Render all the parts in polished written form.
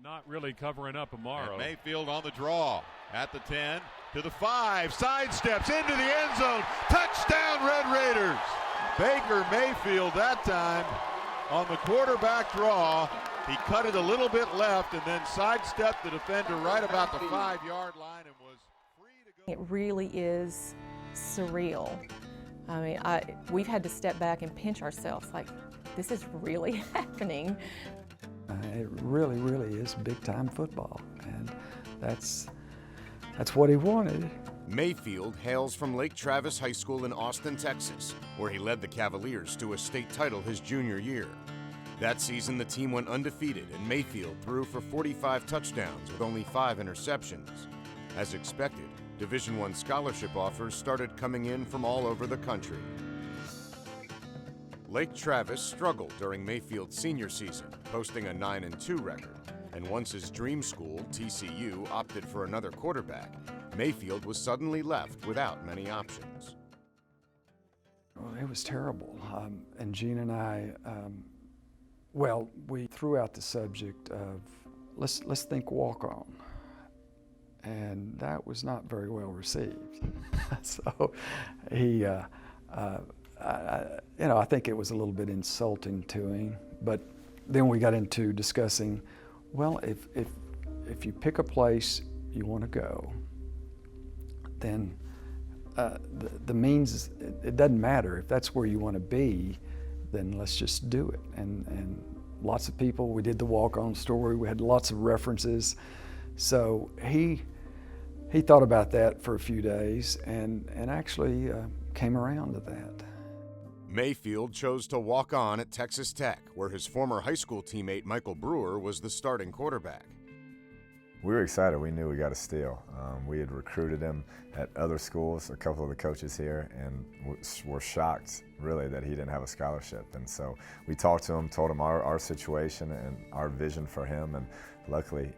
not really covering up Amaro. And Mayfield on the draw at the 10 to the 5, sidesteps into the end zone. Touchdown, Red Raiders. Baker Mayfield that time on the quarterback draw. He cut it a little bit left and then sidestepped the defender right about the 5-yard line and was free to go. It really is surreal. I mean, we've had to step back and pinch ourselves like, this is really happening. It really, really is big-time football, and that's what he wanted. Mayfield hails from Lake Travis High School in Austin, Texas, where he led the Cavaliers to a state title his junior year. That season, the team went undefeated, and Mayfield threw for 45 touchdowns with only 5 interceptions. As expected, Division I scholarship offers started coming in from all over the country. Lake Travis struggled during Mayfield's senior season, posting a 9-2 record, and once his dream school, TCU, opted for another quarterback, Mayfield was suddenly left without many options. Well, it was terrible, and Gene and I, we threw out the subject of let's think walk-on, and that was not very well received. So he, I think it was a little bit insulting to him. But then we got into discussing, well, if you pick a place you want to go, then the means, it doesn't matter. If that's where you want to be, then let's just do it. And lots of people, we did the walk-on story, we had lots of references. So he thought about that for a few days and actually came around to that. Mayfield chose to walk on at Texas Tech, where his former high school teammate Michael Brewer was the starting quarterback. We were excited. We knew we got a steal. We had recruited him at other schools, a couple of the coaches here, and were shocked, really, that he didn't have a scholarship. And so we talked to him, told him our situation and our vision for him, and luckily,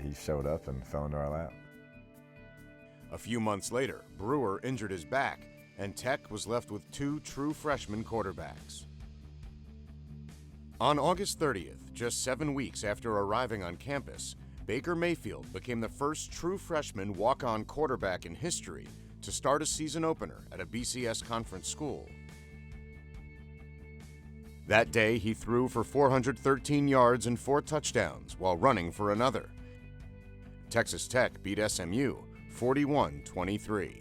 he showed up and fell into our lap. A few months later, Brewer injured his back, and Tech was left with 2 true freshman quarterbacks. On August 30th, just 7 weeks after arriving on campus, Baker Mayfield became the first true freshman walk-on quarterback in history to start a season opener at a BCS conference school. That day, he threw for 413 yards and 4 touchdowns while running for another. Texas Tech beat SMU 41-23.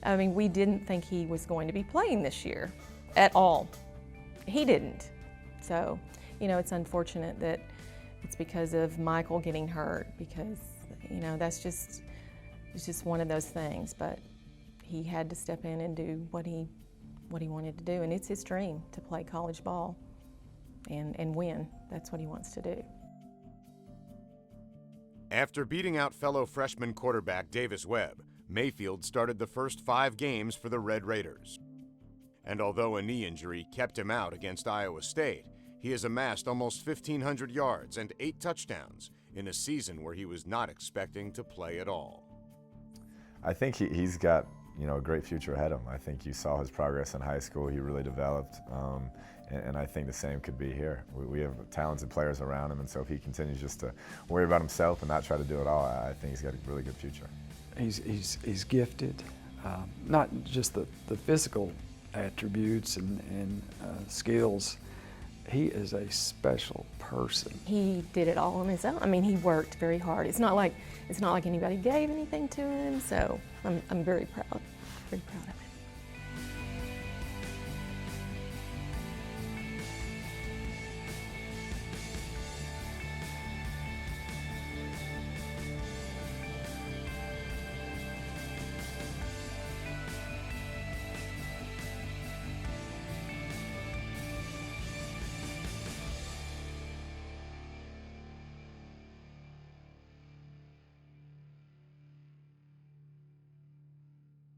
I mean, we didn't think he was going to be playing this year at all. He didn't. So, it's unfortunate that it's because of Michael getting hurt, because, it's just one of those things. But he had to step in and do what he wanted to do, and it's his dream to play college ball and win. That's what he wants to do. After beating out fellow freshman quarterback Davis Webb, Mayfield started the first 5 games for the Red Raiders. And although a knee injury kept him out against Iowa State, he has amassed almost 1,500 yards and 8 touchdowns in a season where he was not expecting to play at all. I think he's got a great future ahead of him. I think you saw his progress in high school. He really developed, and I think the same could be here. We have talented players around him, and so if he continues just to worry about himself and not try to do it all, I think he's got a really good future. He's gifted, not just the physical attributes and skills. He is a special person. He did it all on his own. I mean, he worked very hard. It's not like anybody gave anything to him. So I'm very proud of him.